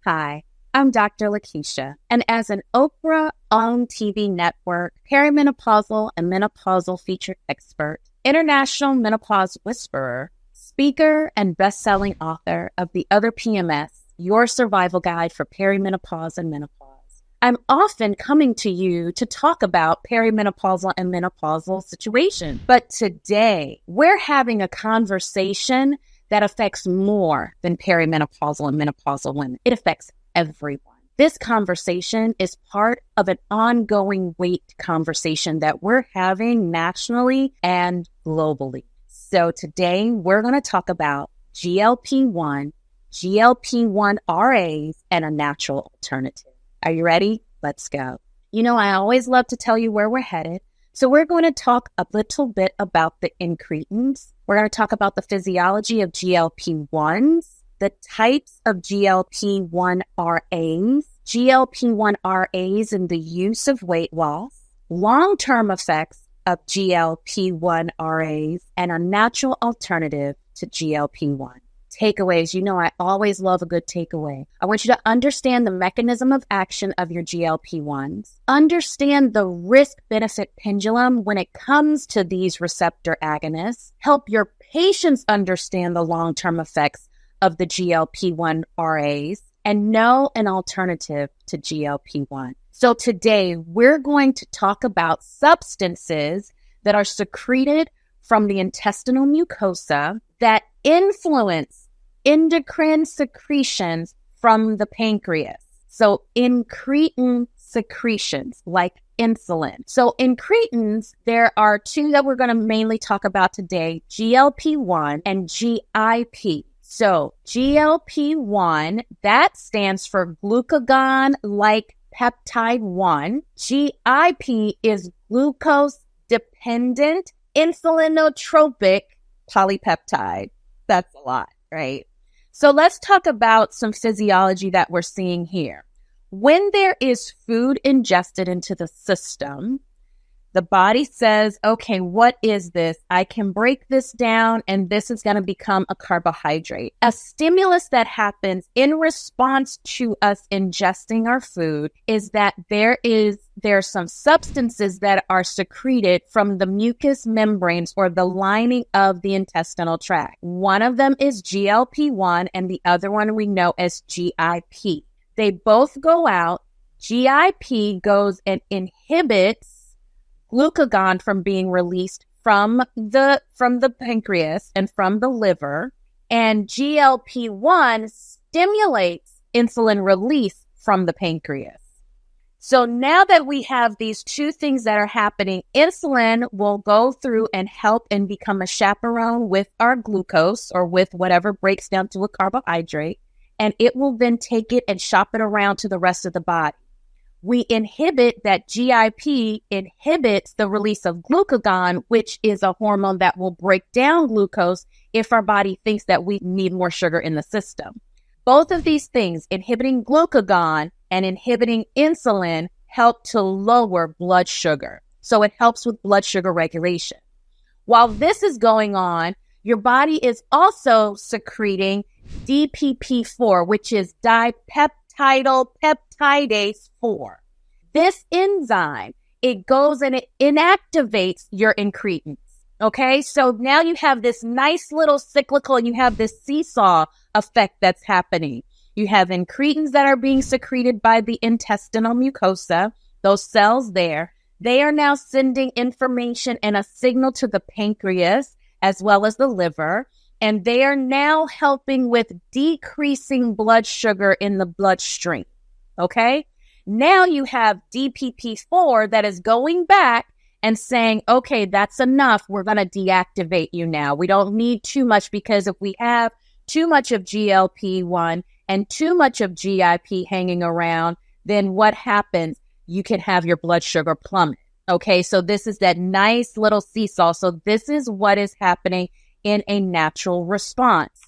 Hi, I'm Dr. LaKeisha, and as an Oprah-owned TV network, perimenopausal and menopausal featured expert, international menopause whisperer, speaker, and best-selling author of The Other PMS, Your Survival Guide for Perimenopause and Menopause, I'm often coming to you to talk about perimenopausal and menopausal situations. But today, we're having a conversation that affects more than perimenopausal and menopausal women. It affects everyone. This conversation is part of an ongoing weight conversation that we're having nationally and globally. So today we're going to talk about GLP-1, GLP-1 RAs, and a natural alternative. Are you ready? Let's go. You know, I always love to tell you where we're headed. So we're going to talk a little bit about the incretins. We're going to talk about the physiology of GLP-1s, the types of GLP-1 RAs, GLP-1 RAs and the use of weight loss, long-term effects of GLP-1 RAs, and a natural alternative to GLP-1. Takeaways. You know, I always love a good takeaway. I want you to understand the mechanism of action of your GLP-1s, understand the risk-benefit pendulum when it comes to these receptor agonists, help your patients understand the long-term effects of the GLP-1 RAs, and know an alternative to GLP-1. So today, we're going to talk about substances that are secreted from the intestinal mucosa that influence endocrine secretions from the pancreas. So incretin secretions like insulin. So incretins, there are two that we're going to mainly talk about today, GLP-1 and GIP. So GLP-1, that stands for glucagon-like peptide 1. GIP is glucose-dependent insulinotropic polypeptide. That's a lot, right? So let's talk about some physiology that we're seeing here. When there is food ingested into the system, the body says, okay, what is this? I can break this down and this is going to become a carbohydrate. A stimulus that happens in response to us ingesting our food is that there are some substances that are secreted from the mucous membranes or the lining of the intestinal tract. One of them is GLP-1 and the other one we know as GIP. They both go out. GIP goes and inhibits glucagon from being released from the pancreas and from the liver, and GLP-1 stimulates insulin release from the pancreas. So now that we have these two things that are happening, insulin will go through and help and become a chaperone with our glucose or with whatever breaks down to a carbohydrate, and it will then take it and shop it around to the rest of the body. We inhibit that GIP inhibits the release of glucagon, which is a hormone that will break down glucose if our body thinks that we need more sugar in the system. Both of these things, inhibiting glucagon and inhibiting insulin, help to lower blood sugar. So it helps with blood sugar regulation. While this is going on, your body is also secreting DPP-4, which is dipeptidyl peptidase 4. This enzyme, it goes and it inactivates your incretins. Okay, so now you have this nice little cyclical, and you have this seesaw effect that's happening. You have incretins that are being secreted by the intestinal mucosa, those cells there. They are now sending information and a signal to the pancreas as well as the liver, and they are now helping with decreasing blood sugar in the bloodstream. Okay, now you have DPP-4 that is going back and saying, okay, that's enough. We're going to deactivate you now. We don't need too much, because if we have too much of GLP-1 and too much of GIP hanging around, then what happens? You can have your blood sugar plummet. Okay, so this is that nice little seesaw. So this is what is happening in a natural response.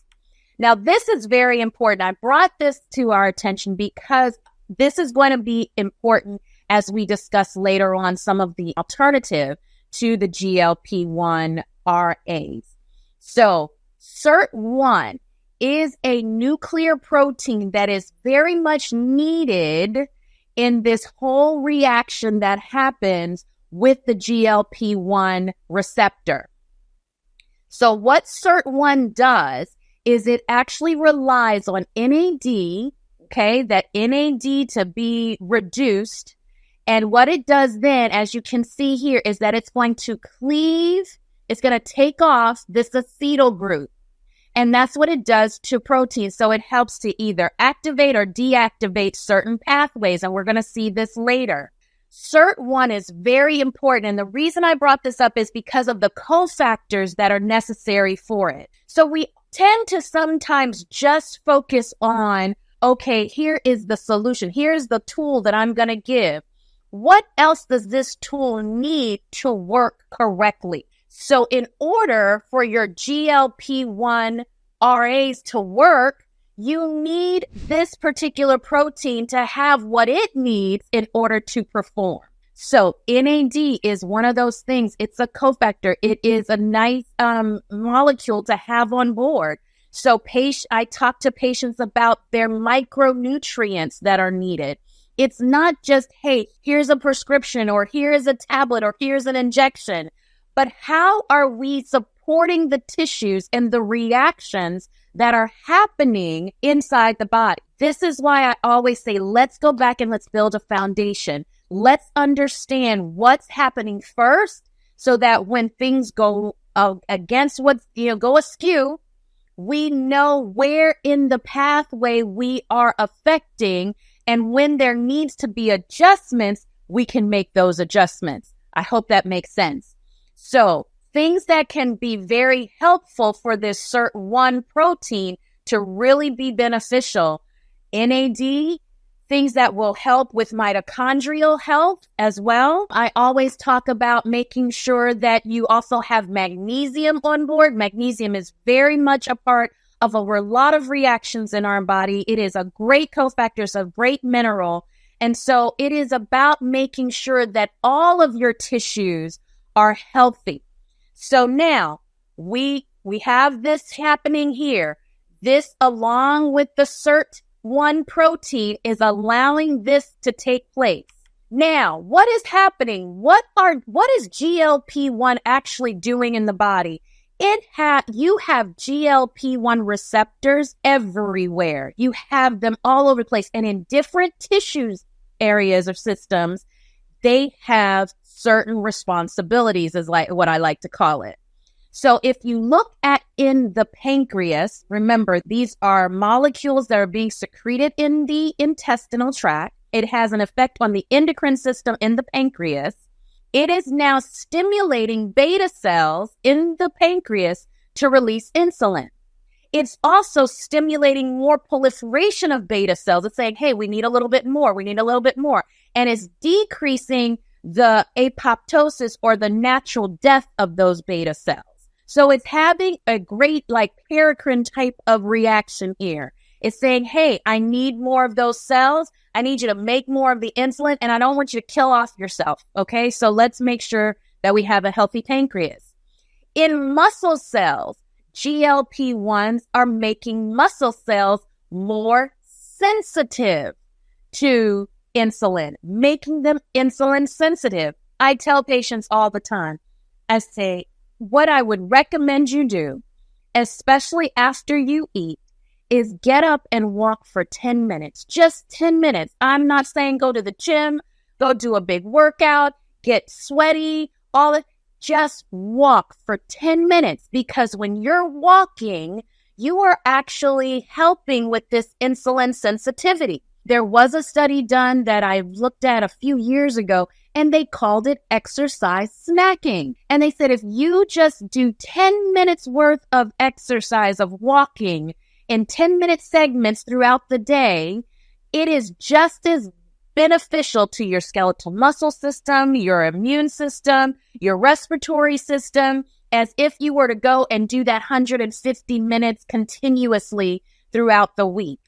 Now, this is very important. I brought this to our attention because this is going to be important as we discuss later on some of the alternative to the GLP-1 RAs. So, CERT1 is a nuclear protein that is very much needed in this whole reaction that happens with the GLP-1 receptor. So what SIRT1 does is it actually relies on NAD, okay, that NAD to be reduced. And what it does then, as you can see here, is that it's going to cleave, it's going to take off this acetyl group. And that's what it does to proteins. So it helps to either activate or deactivate certain pathways. And we're going to see this later. SIRT1 is very important. And the reason I brought this up is because of the cofactors that are necessary for it. So we tend to sometimes just focus on, okay, here is the solution. Here's the tool that I'm going to give. What else does this tool need to work correctly? So in order for your GLP-1 RAs to work, you need this particular protein to have what it needs in order to perform. So NAD is one of those things. It's a cofactor. It is a nice molecule to have on board. So I talk to patients about their micronutrients that are needed. It's not just, hey, here's a prescription or here's a tablet or here's an injection, but how are we supporting the tissues and the reactions that are happening inside the body? This is why I always say, let's go back and let's build a foundation. Let's understand what's happening first so that when things go against go askew, we know where in the pathway we are affecting, and when there needs to be adjustments, we can make those adjustments. I hope that makes sense. So things that can be very helpful for this SIRT1 protein to really be beneficial: NAD, things that will help with mitochondrial health as well. I always talk about making sure that you also have magnesium on board. Magnesium is very much a part of a lot of reactions in our body. It is a great cofactor, it's a great mineral. And so it is about making sure that all of your tissues are healthy. So now we have this happening here. This, along with the SIRT1 protein, is allowing this to take place. Now, what is happening? What is GLP-1 actually doing in the body? You have GLP-1 receptors everywhere. You have them all over the place. And in different tissues, areas or systems, they have certain responsibilities, is like what I like to call it. So if you look at in the pancreas, remember, these are molecules that are being secreted in the intestinal tract. It has an effect on the endocrine system in the pancreas. It is now stimulating beta cells in the pancreas to release insulin. It's also stimulating more proliferation of beta cells. It's saying, hey, we need a little bit more. We need a little bit more. And it's decreasing the apoptosis, or the natural death of those beta cells. So it's having a great paracrine type of reaction here. It's saying, hey, I need more of those cells. I need you to make more of the insulin, and I don't want you to kill off yourself. Okay, so let's make sure that we have a healthy pancreas. In muscle cells, GLP-1s are making muscle cells more sensitive to insulin, making them insulin sensitive. I tell patients all the time, I say, what I would recommend you do, especially after you eat, is get up and walk for 10 minutes, just 10 minutes. I'm not saying go to the gym, go do a big workout, get sweaty, just walk for 10 minutes, because when you're walking, you are actually helping with this insulin sensitivity. There was a study done that I looked at a few years ago, and they called it exercise snacking. And they said if you just do 10 minutes worth of exercise, of walking, in 10-minute segments throughout the day, it is just as beneficial to your skeletal muscle system, your immune system, your respiratory system, as if you were to go and do that 150 minutes continuously throughout the week.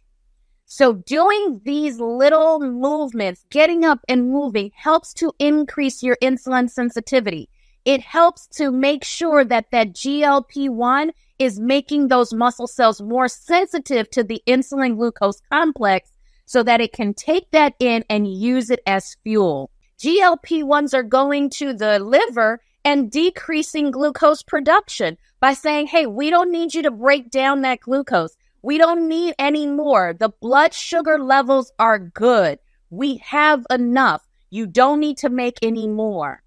So doing these little movements, getting up and moving, helps to increase your insulin sensitivity. It helps to make sure that GLP-1 is making those muscle cells more sensitive to the insulin glucose complex so that it can take that in and use it as fuel. GLP-1s are going to the liver and decreasing glucose production by saying, hey, we don't need you to break down that glucose. We don't need any more. The blood sugar levels are good. We have enough. You don't need to make any more.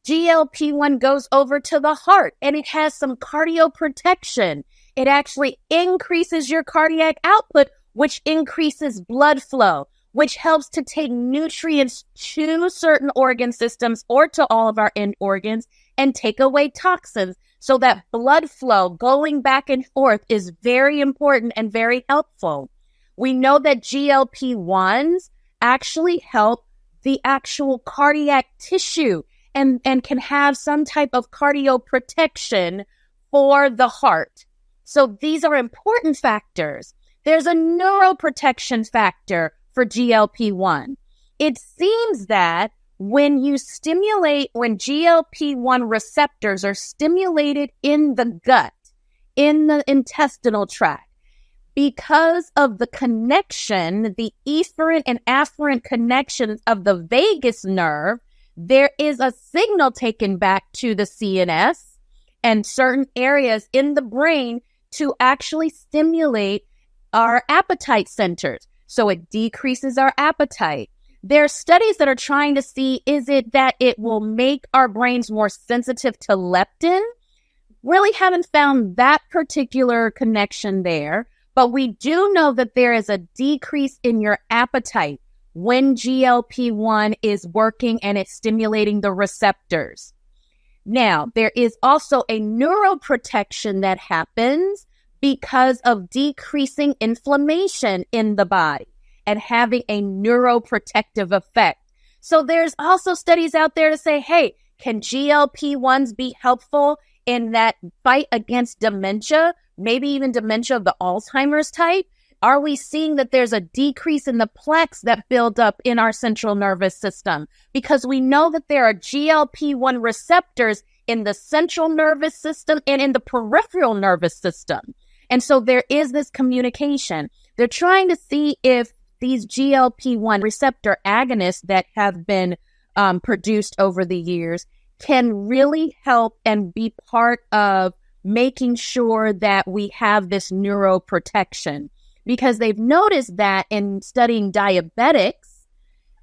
GLP-1 goes over to the heart and it has some cardioprotection. It actually increases your cardiac output, which increases blood flow, which helps to take nutrients to certain organ systems or to all of our end organs and take away toxins. So that blood flow going back and forth is very important and very helpful. We know that GLP-1s actually help the actual cardiac tissue and can have some type of cardioprotection for the heart. So these are important factors. There's a neuroprotection factor for GLP-1. It seems that when GLP-1 receptors are stimulated in the gut, in the intestinal tract, because of the connection, the efferent and afferent connections of the vagus nerve, there is a signal taken back to the CNS and certain areas in the brain to actually stimulate our appetite centers. So it decreases our appetite. There are studies that are trying to see, is it that it will make our brains more sensitive to leptin? Really haven't found that particular connection there, but we do know that there is a decrease in your appetite when GLP-1 is working and it's stimulating the receptors. Now, there is also a neuroprotection that happens because of decreasing inflammation in the body and having a neuroprotective effect. So there's also studies out there to say, hey, can GLP-1s be helpful in that fight against dementia, maybe even dementia of the Alzheimer's type? Are we seeing that there's a decrease in the plaques that build up in our central nervous system? Because we know that there are GLP-1 receptors in the central nervous system and in the peripheral nervous system. And so there is this communication. They're trying to see if these GLP-1 receptor agonists that have been produced over the years can really help and be part of making sure that we have this neuroprotection. Because they've noticed that in studying diabetics,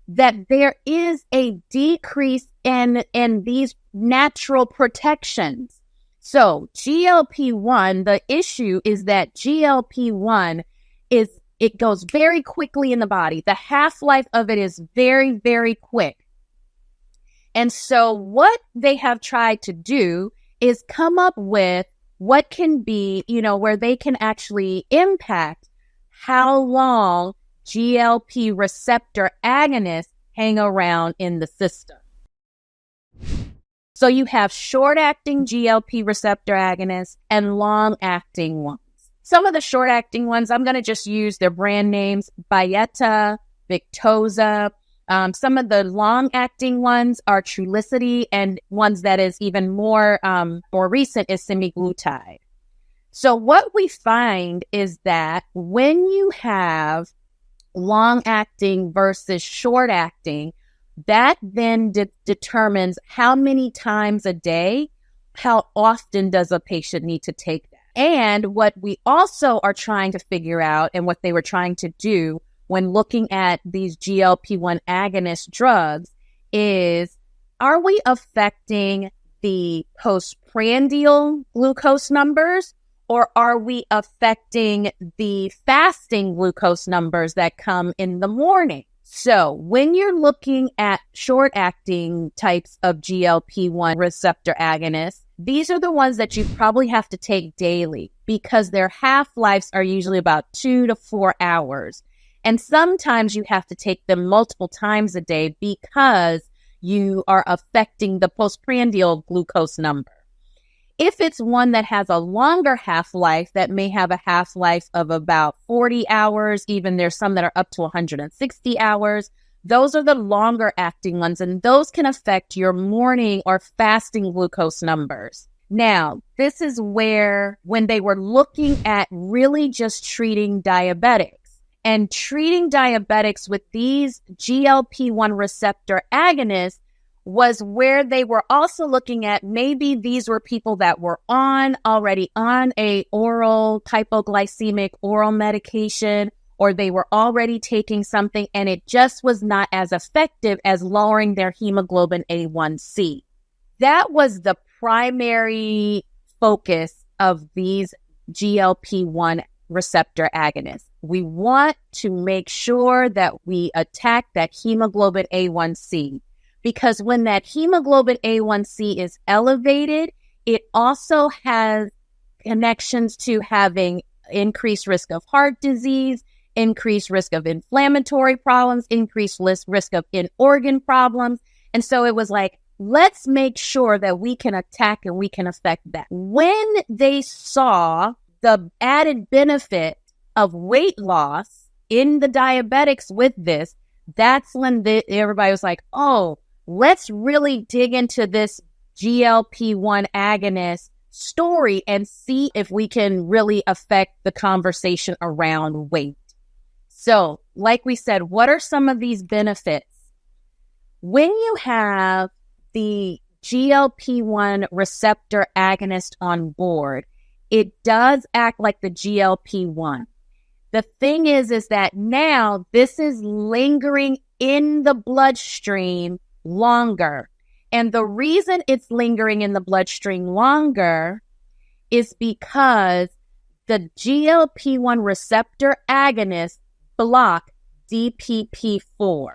that there is a decrease in these natural protections. So GLP-1, the issue is that GLP-1 it goes very quickly in the body. The half-life of it is very, very quick. And so what they have tried to do is come up with what can be, where they can actually impact how long GLP receptor agonists hang around in the system. So you have short-acting GLP receptor agonists and long-acting ones. Some of the short-acting ones, I'm going to just use their brand names, Byetta, Victoza. Some of the long-acting ones are Trulicity, and ones that is even more recent is semaglutide. So what we find is that when you have long-acting versus short-acting, that then determines how many times a day, how often does a patient need to take that. And what we also are trying to figure out, and what they were trying to do when looking at these GLP-1 agonist drugs, is are we affecting the postprandial glucose numbers, or are we affecting the fasting glucose numbers that come in the morning? So when you're looking at short-acting types of GLP-1 receptor agonists, these are the ones that you probably have to take daily because their half-lives are usually about 2 to 4 hours. And sometimes you have to take them multiple times a day because you are affecting the postprandial glucose number. If it's one that has a longer half-life, that may have a half-life of about 40 hours, even there's some that are up to 160 hours, those are the longer acting ones, and those can affect your morning or fasting glucose numbers. Now, this is where when they were looking at really just treating diabetics and treating diabetics with these GLP-1 receptor agonists was where they were also looking at maybe these were people that were already on a oral hypoglycemic oral medication, or they were already taking something and it just was not as effective as lowering their hemoglobin A1C. That was the primary focus of these GLP-1 receptor agonists. We want to make sure that we attack that hemoglobin A1C, because when that hemoglobin A1C is elevated, it also has connections to having increased risk of heart disease, increased risk of inflammatory problems, increased risk of in-organ problems. And so it was like, let's make sure that we can attack and we can affect that. When they saw the added benefit of weight loss in the diabetics with this, that's when everybody was like, oh, let's really dig into this GLP-1 agonist story and see if we can really affect the conversation around weight. So, like we said, what are some of these benefits? When you have the GLP-1 receptor agonist on board, it does act like the GLP-1. The thing is that now this is lingering in the bloodstream longer. And the reason it's lingering in the bloodstream longer is because the GLP-1 receptor agonists block DPP-4.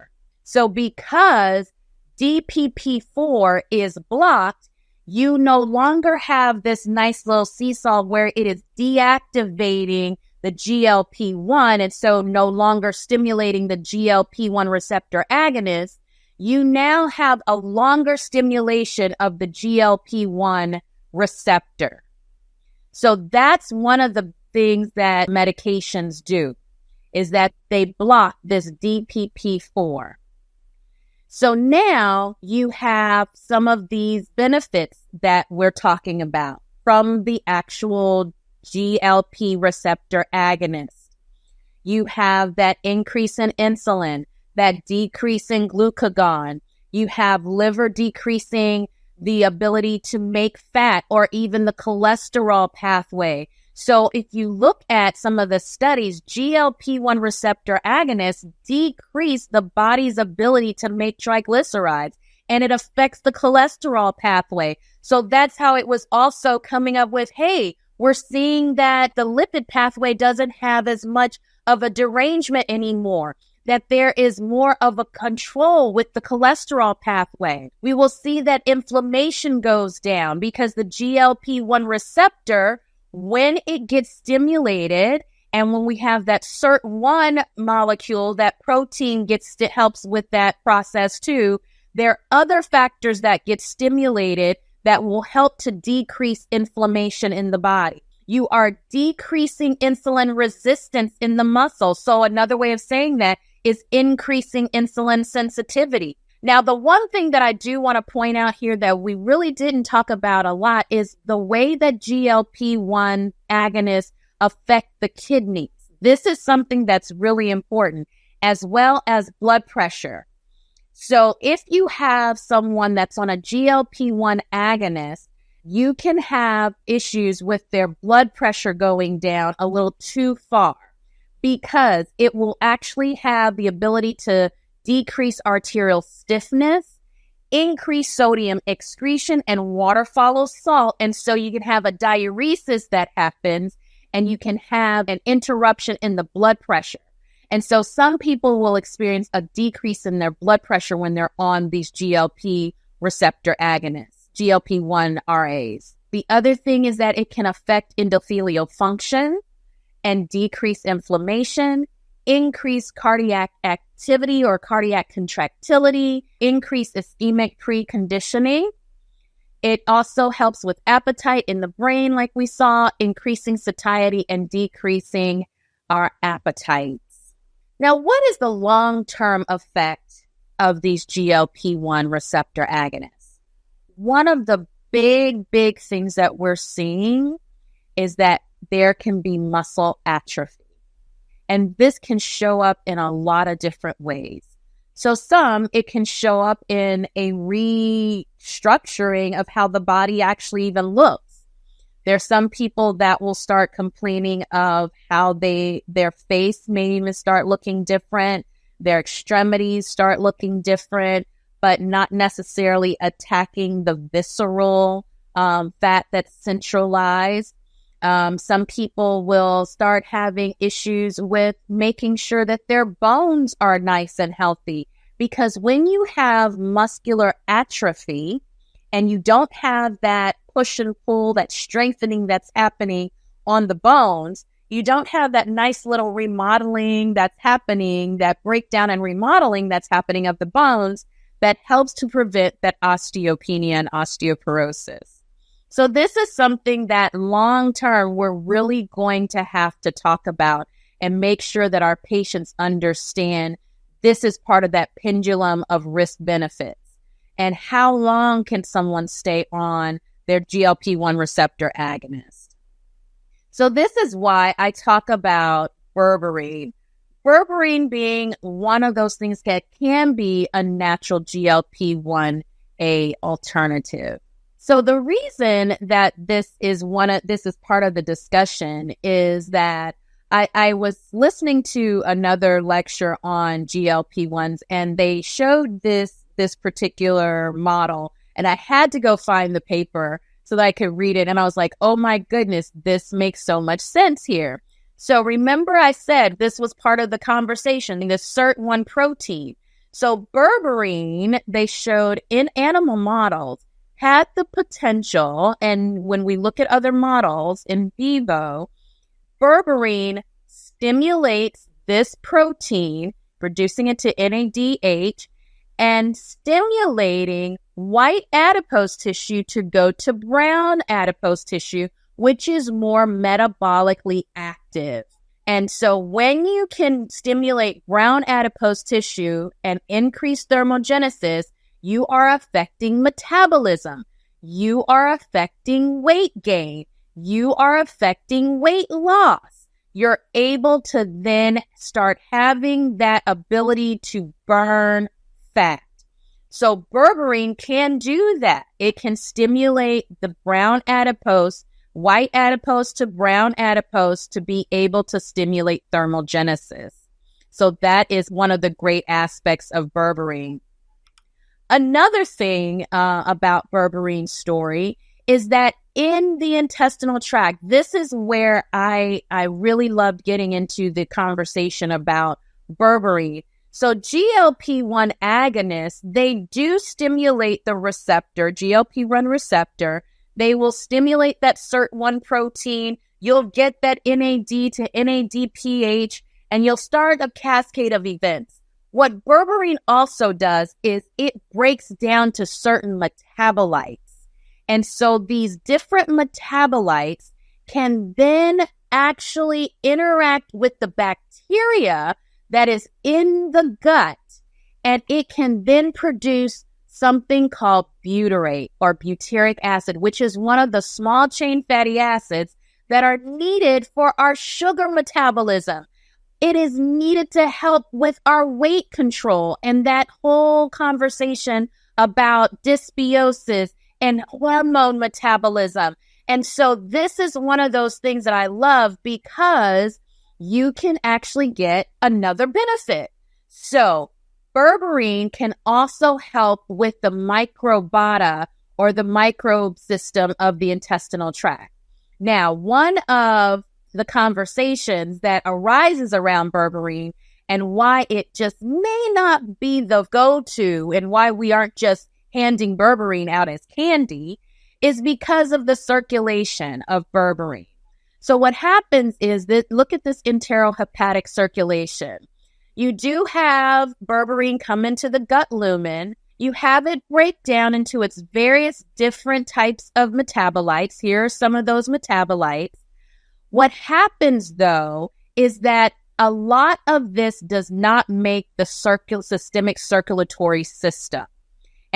So because DPP-4 is blocked, you no longer have this nice little seesaw where it is deactivating the GLP-1 and so no longer stimulating the GLP-1 receptor agonist. You now have a longer stimulation of the GLP-1 receptor. So that's one of the things that medications do, is that they block this DPP-4. So now you have some of these benefits that we're talking about from the actual GLP receptor agonist. You have that increase in insulin, that decrease in glucagon. You have liver decreasing the ability to make fat or even the cholesterol pathway. So if you look at some of the studies, GLP-1 receptor agonists decrease the body's ability to make triglycerides, and it affects the cholesterol pathway. So that's how it was also coming up with, hey, we're seeing that the lipid pathway doesn't have as much of a derangement anymore, that there is more of a control with the cholesterol pathway. We will see that inflammation goes down because the GLP-1 receptor, when it gets stimulated, and when we have that SIRT1 molecule, that protein helps with that process too, there are other factors that get stimulated that will help to decrease inflammation in the body. You are decreasing insulin resistance in the muscle. So another way of saying that is increasing insulin sensitivity. Now, the one thing that I do want to point out here that we really didn't talk about a lot is the way that GLP-1 agonists affect the kidneys. This is something that's really important, as well as blood pressure. So if you have someone that's on a GLP-1 agonist, you can have issues with their blood pressure going down a little too far, because it will actually have the ability to decrease arterial stiffness, increase sodium excretion, and water follows salt. And so you can have a diuresis that happens, and you can have an interruption in the blood pressure. And so some people will experience a decrease in their blood pressure when they're on these GLP receptor agonists, GLP-1 RAs. The other thing is that it can affect endothelial function and decrease inflammation, increase cardiac activity or cardiac contractility, increase ischemic preconditioning. It also helps with appetite in the brain, like we saw, increasing satiety and decreasing our appetites. Now, what is the long-term effect of these GLP-1 receptor agonists? One of the big things that we're seeing is that there can be muscle atrophy. And this can show up in a lot of different ways. So it can show up in a restructuring of how the body actually even looks. There's some people that will start complaining of how their face may even start looking different, their extremities start looking different, but not necessarily attacking the visceral fat that's centralized. Some people will start having issues with making sure that their bones are nice and healthy, because when you have muscular atrophy and you don't have that push and pull, that strengthening that's happening on the bones, you don't have that nice little remodeling that's happening, that breakdown and remodeling that's happening of the bones that helps to prevent that osteopenia and osteoporosis. So this is something that long term we're really going to have to talk about and make sure that our patients understand this is part of that pendulum of risk benefits. And how long can someone stay on their GLP-1 receptor agonist? So this is why I talk about berberine. Berberine being one of those things that can be a natural GLP-1A alternative. So the reason that this is part of the discussion is that I was listening to another lecture on GLP-1s, and they showed this particular model, and I had to go find the paper so that I could read it. And I was like, oh my goodness, this makes so much sense here. So remember I said this was part of the conversation, the SIRT1 protein. So berberine, they showed in animal models, had the potential, and when we look at other models in vivo, berberine stimulates this protein, producing it to NADH, and stimulating white adipose tissue to go to brown adipose tissue, which is more metabolically active. And so when you can stimulate brown adipose tissue and increase thermogenesis, you are affecting metabolism. You are affecting weight gain. You are affecting weight loss. You're able to then start having that ability to burn fat. So berberine can do that. It can stimulate the brown adipose, white adipose to brown adipose to be able to stimulate thermogenesis. So that is one of the great aspects of berberine. Another thing about berberine's story is that in the intestinal tract, this is where I really loved getting into the conversation about berberine. So GLP-1 agonists, they do stimulate the receptor, GLP-1 receptor. They will stimulate that SIRT1 protein. You'll get that NAD to NADPH, and you'll start a cascade of events. What berberine also does is it breaks down to certain metabolites. And so these different metabolites can then actually interact with the bacteria that is in the gut, and it can then produce something called butyrate or butyric acid, which is one of the small chain fatty acids that are needed for our sugar metabolism. It is needed to help with our weight control and that whole conversation about dysbiosis and hormone metabolism. And so this is one of those things that I love because you can actually get another benefit. So berberine can also help with the microbiota or the microbe system of the intestinal tract. Now, one of the conversations that arises around berberine and why it just may not be the go-to and why we aren't just handing berberine out as candy is because of the circulation of berberine. So what happens is that look at this enterohepatic circulation. You do have berberine come into the gut lumen. You have it break down into its various different types of metabolites. Here are some of those metabolites. What happens, though, is that a lot of this does not make the systemic circulatory system.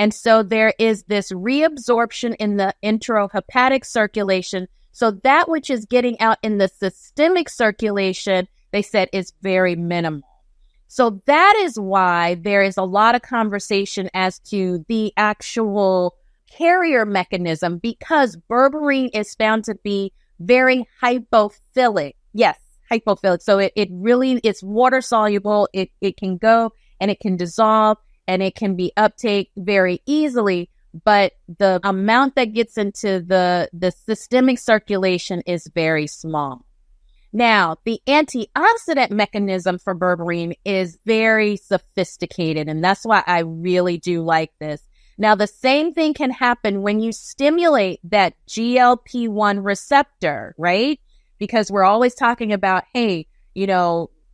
And so there is this reabsorption in the enterohepatic circulation. So that which is getting out in the systemic circulation, they said, is very minimal. So that is why there is a lot of conversation as to the actual carrier mechanism, because berberine is found to be very hypophilic. Yes, hypophilic. So it really, it's water soluble. It can go and it can dissolve and it can be uptake very easily. But the amount that gets into the systemic circulation is very small. Now, the antioxidant mechanism for berberine is very sophisticated, and that's why I really do like this. Now, the same thing can happen when you stimulate that GLP-1 receptor, right? Because we're always talking about, hey,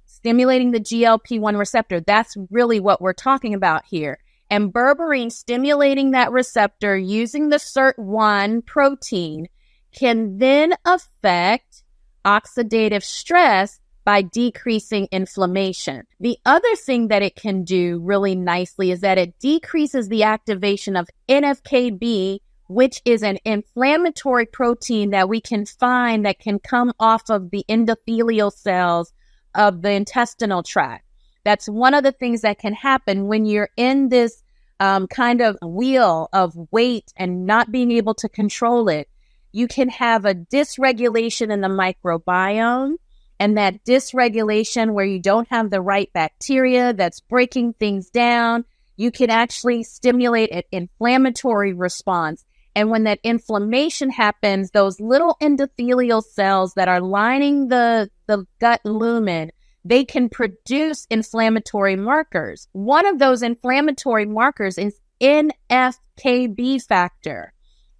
stimulating the GLP-1 receptor. That's really what we're talking about here. And berberine stimulating that receptor using the SIRT1 protein can then affect oxidative stress by decreasing inflammation. The other thing that it can do really nicely is that it decreases the activation of NF-κB, which is an inflammatory protein that we can find that can come off of the endothelial cells of the intestinal tract. That's one of the things that can happen when you're in this kind of wheel of weight and not being able to control it. You can have a dysregulation in the microbiome, and that dysregulation where you don't have the right bacteria that's breaking things down, you can actually stimulate an inflammatory response. And when that inflammation happens, those little endothelial cells that are lining the gut lumen, they can produce inflammatory markers. One of those inflammatory markers is NF-κB factor.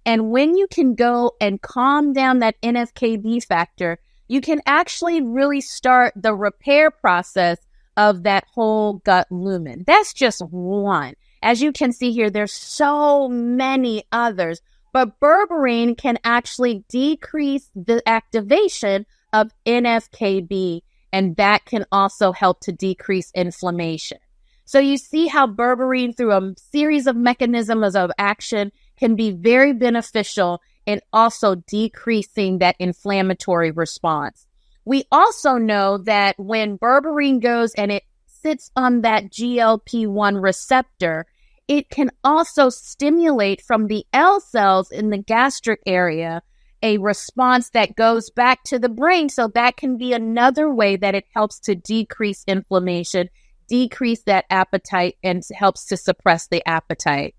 And when you can go and calm down that NF-κB factor, you can actually really start the repair process of that whole gut lumen. That's just one. As you can see here, there's so many others. But berberine can actually decrease the activation of NF-κB, and that can also help to decrease inflammation. So you see how berberine, through a series of mechanisms of action, can be very beneficial in also decreasing that inflammatory response. We also know that when berberine goes and it sits on that GLP-1 receptor, it can also stimulate from the L cells in the gastric area a response that goes back to the brain. So that can be another way that it helps to decrease inflammation, decrease that appetite, and helps to suppress the appetite.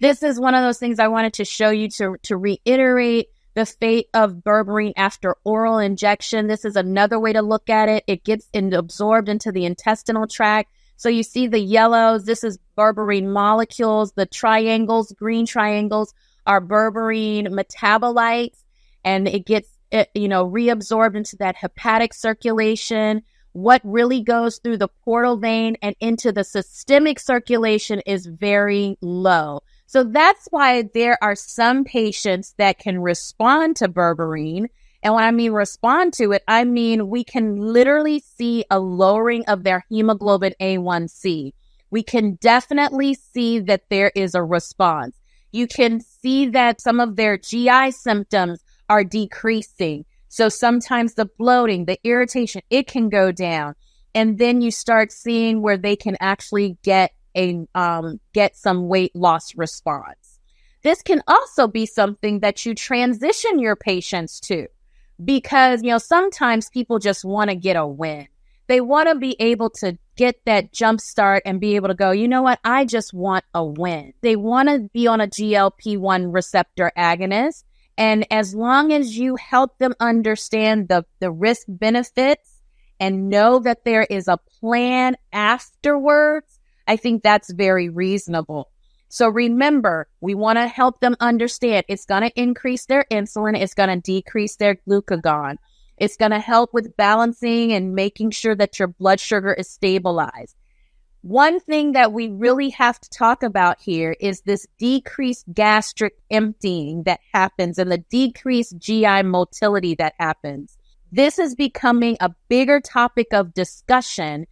This is one of those things I wanted to show you to reiterate the fate of berberine after oral injection. This is another way to look at it. It gets absorbed into the intestinal tract. So you see the yellows, this is berberine molecules. The triangles, green triangles, are berberine metabolites, and it gets reabsorbed into that hepatic circulation. What really goes through the portal vein and into the systemic circulation is very low. So that's why there are some patients that can respond to berberine. And when I mean respond to it, I mean we can literally see a lowering of their hemoglobin A1C. We can definitely see that there is a response. You can see that some of their GI symptoms are decreasing. So sometimes the bloating, the irritation, it can go down. And then you start seeing where they can actually get some weight loss response. This can also be something that you transition your patients to, because, sometimes people just want to get a win. They want to be able to get that jump start and be able to go, you know what, I just want a win. They want to be on a GLP-1 receptor agonist. And as long as you help them understand the risk benefits and know that there is a plan afterwards, I think that's very reasonable. So remember, we want to help them understand it's going to increase their insulin. It's going to decrease their glucagon. It's going to help with balancing and making sure that your blood sugar is stabilized. One thing that we really have to talk about here is this decreased gastric emptying that happens and the decreased GI motility that happens. This is becoming a bigger topic of discussion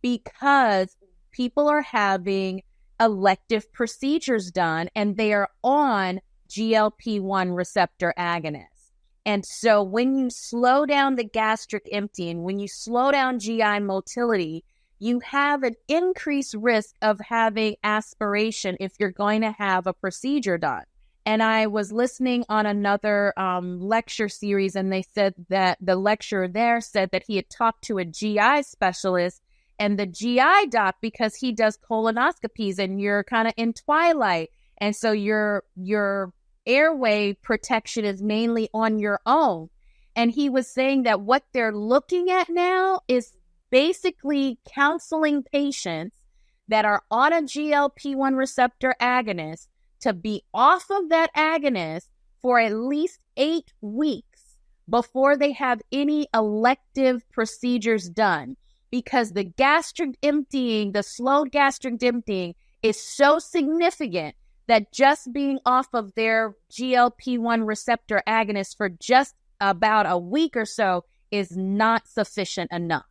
because people are having elective procedures done, and they are on GLP-1 receptor agonists. And so when you slow down the gastric emptying, when you slow down GI motility, you have an increased risk of having aspiration if you're going to have a procedure done. And I was listening on another lecture series, and they said that the lecturer there said that he had talked to a GI specialist, and the GI doc, because he does colonoscopies and you're kind of in twilight, and so your airway protection is mainly on your own. And he was saying that what they're looking at now is basically counseling patients that are on a GLP-1 receptor agonist to be off of that agonist for at least 8 weeks before they have any elective procedures done, because the gastric emptying, the slow gastric emptying is so significant that just being off of their GLP-1 receptor agonist for just about a week or so is not sufficient enough.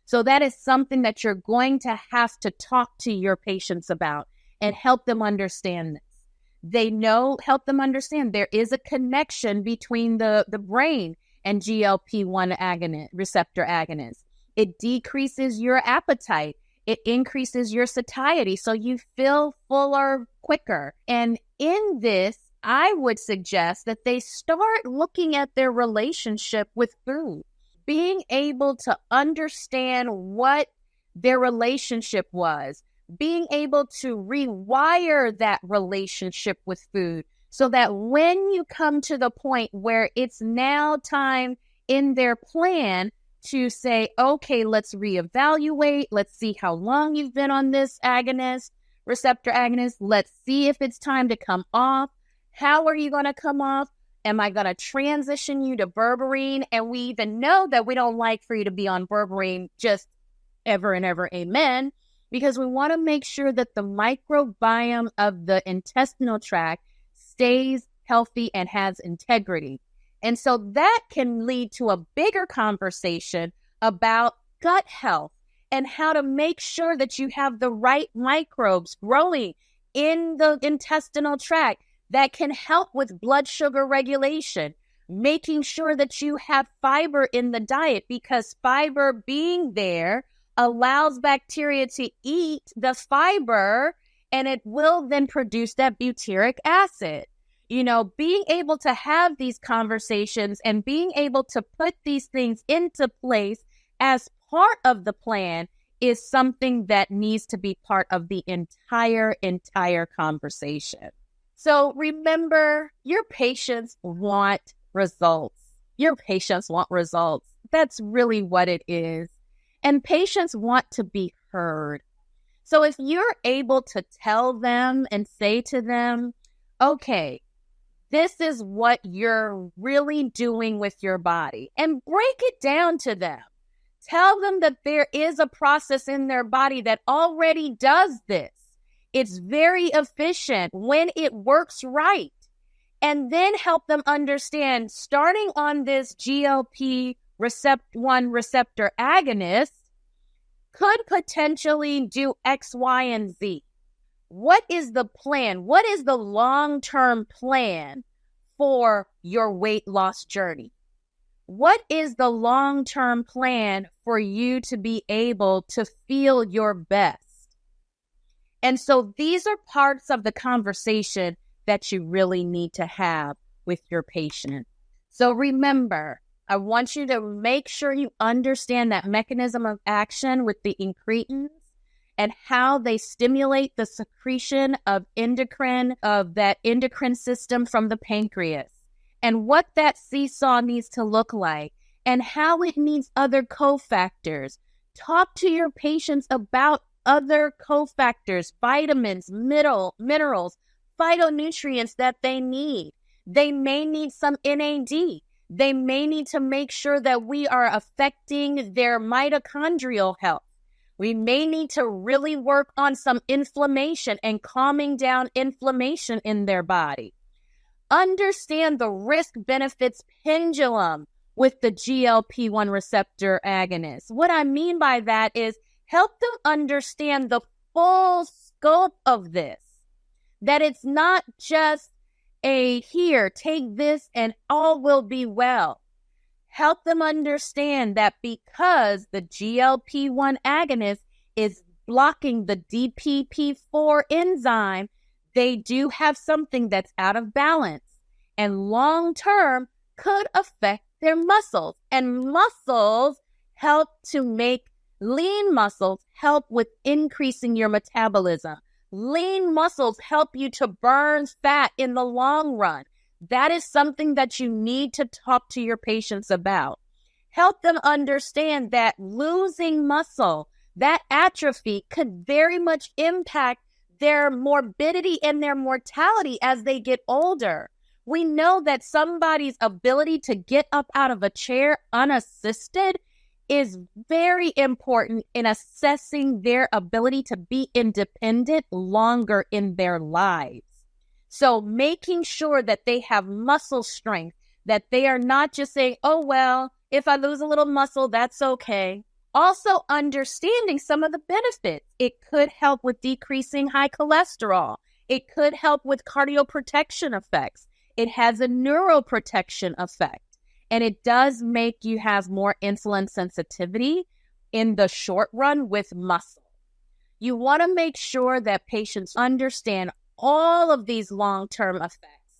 So that is something that you're going to have to talk to your patients about and help them understand this. Help them understand there is a connection between the brain and GLP-1 receptor agonist. It decreases your appetite. It increases your satiety, so you feel fuller quicker. And in this, I would suggest that they start looking at their relationship with food, being able to understand what their relationship was, being able to rewire that relationship with food so that when you come to the point where it's now time in their plan to say, okay, let's reevaluate. Let's see how long you've been on this receptor agonist. Let's see if it's time to come off. How are you going to come off? Am I going to transition you to Berberine? And we even know that we don't like for you to be on Berberine just ever and ever, amen, because we want to make sure that the microbiome of the intestinal tract stays healthy and has integrity. And so that can lead to a bigger conversation about gut health and how to make sure that you have the right microbes growing in the intestinal tract that can help with blood sugar regulation, making sure that you have fiber in the diet, because fiber being there allows bacteria to eat the fiber and it will then produce that butyric acid. You know, being able to have these conversations and being able to put these things into place as part of the plan is something that needs to be part of the entire conversation. So remember, your patients want results. Your patients want results. That's really what it is. And patients want to be heard. So if you're able to tell them and say to them, okay, this is what you're really doing with your body, and break it down to them. Tell them that there is a process in their body that already does this. It's very efficient when it works right. And then help them understand, starting on this GLP-1 receptor agonist could potentially do X, Y, and Z. What is the plan? What is the long-term plan for your weight loss journey? What is the long-term plan for you to be able to feel your best? And so these are parts of the conversation that you really need to have with your patient. So remember, I want you to make sure you understand that mechanism of action with the incretins and how they stimulate the secretion of that endocrine system from the pancreas, and what that seesaw needs to look like, and how it needs other cofactors. Talk to your patients about other cofactors, vitamins, minerals, phytonutrients that they need. They may need some NAD. They may need to make sure that we are affecting their mitochondrial health. We may need to really work on some inflammation and calming down inflammation in their body. Understand the risk-benefits pendulum with the GLP-1 receptor agonist. What I mean by that is help them understand the full scope of this, that it's not just a here, take this and all will be well. Help them understand that because the GLP-1 agonist is blocking the DPP4 enzyme, they do have something that's out of balance and long-term could affect their muscles. And muscles help to make lean muscles help with increasing your metabolism. Lean muscles help you to burn fat in the long run. That is something that you need to talk to your patients about. Help them understand that losing muscle, that atrophy, could very much impact their morbidity and their mortality as they get older. We know that somebody's ability to get up out of a chair unassisted is very important in assessing their ability to be independent longer in their lives. So making sure that they have muscle strength, that they are not just saying, oh, well, if I lose a little muscle, that's okay. Also understanding some of the benefits. It could help with decreasing high cholesterol. It could help with cardioprotection effects. It has a neuroprotection effect. And it does make you have more insulin sensitivity in the short run with muscle. You want to make sure that patients understand all of these long-term effects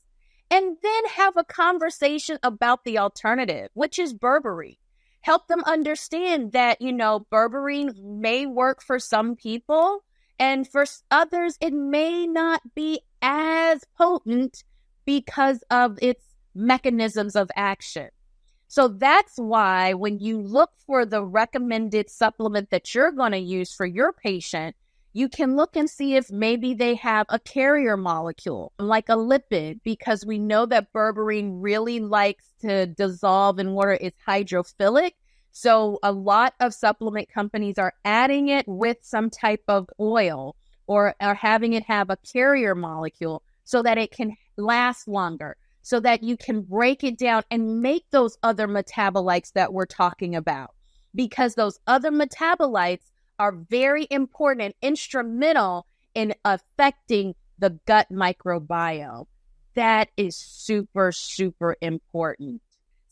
and then have a conversation about the alternative, which is Berberine. Help them understand that, Berberine may work for some people and for others, it may not be as potent because of its mechanisms of action. So that's why when you look for the recommended supplement that you're going to use for your patient, you can look and see if maybe they have a carrier molecule, like a lipid, because we know that berberine really likes to dissolve in water. It's hydrophilic. So a lot of supplement companies are adding it with some type of oil or are having it have a carrier molecule so that it can last longer, so that you can break it down and make those other metabolites that we're talking about. Because those other metabolites are very important and instrumental in affecting the gut microbiome. That is super, super important.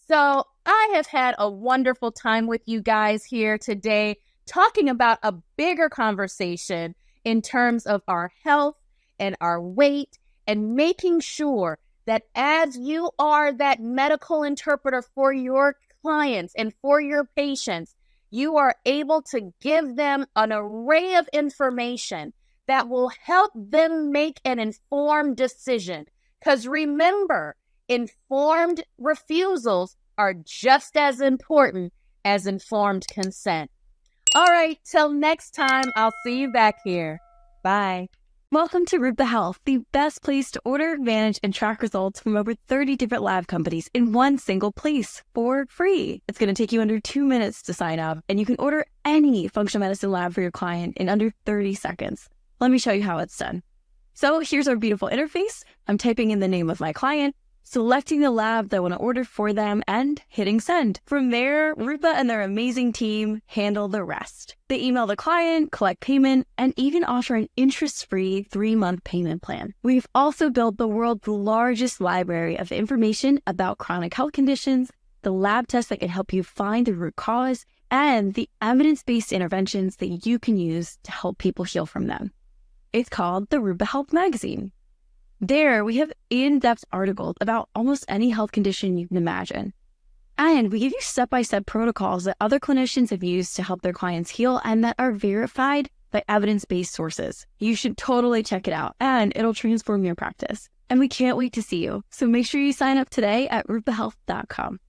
So I have had a wonderful time with you guys here today, talking about a bigger conversation in terms of our health and our weight, and making sure that as you are that medical interpreter for your clients and for your patients, you are able to give them an array of information that will help them make an informed decision. Because remember, informed refusals are just as important as informed consent. All right, till next time, I'll see you back here. Bye. Welcome to Rupa Health, the best place to order, manage, and track results from over 30 different lab companies in one single place for free. It's going to take you under 2 minutes to sign up, and you can order any functional medicine lab for your client in under 30 seconds. Let me show you how it's done. So here's our beautiful interface. I'm typing in the name of my client, selecting the lab that I want to order for them, and hitting send. From there, Rupa and their amazing team handle the rest. They email the client, collect payment, and even offer an interest-free 3-month payment plan. We've also built the world's largest library of information about chronic health conditions, the lab tests that can help you find the root cause, and the evidence-based interventions that you can use to help people heal from them. It's called the Rupa Health Magazine. There, we have in-depth articles about almost any health condition you can imagine. And we give you step-by-step protocols that other clinicians have used to help their clients heal and that are verified by evidence-based sources. You should totally check it out, and it'll transform your practice. And we can't wait to see you. So make sure you sign up today at rupahealth.com.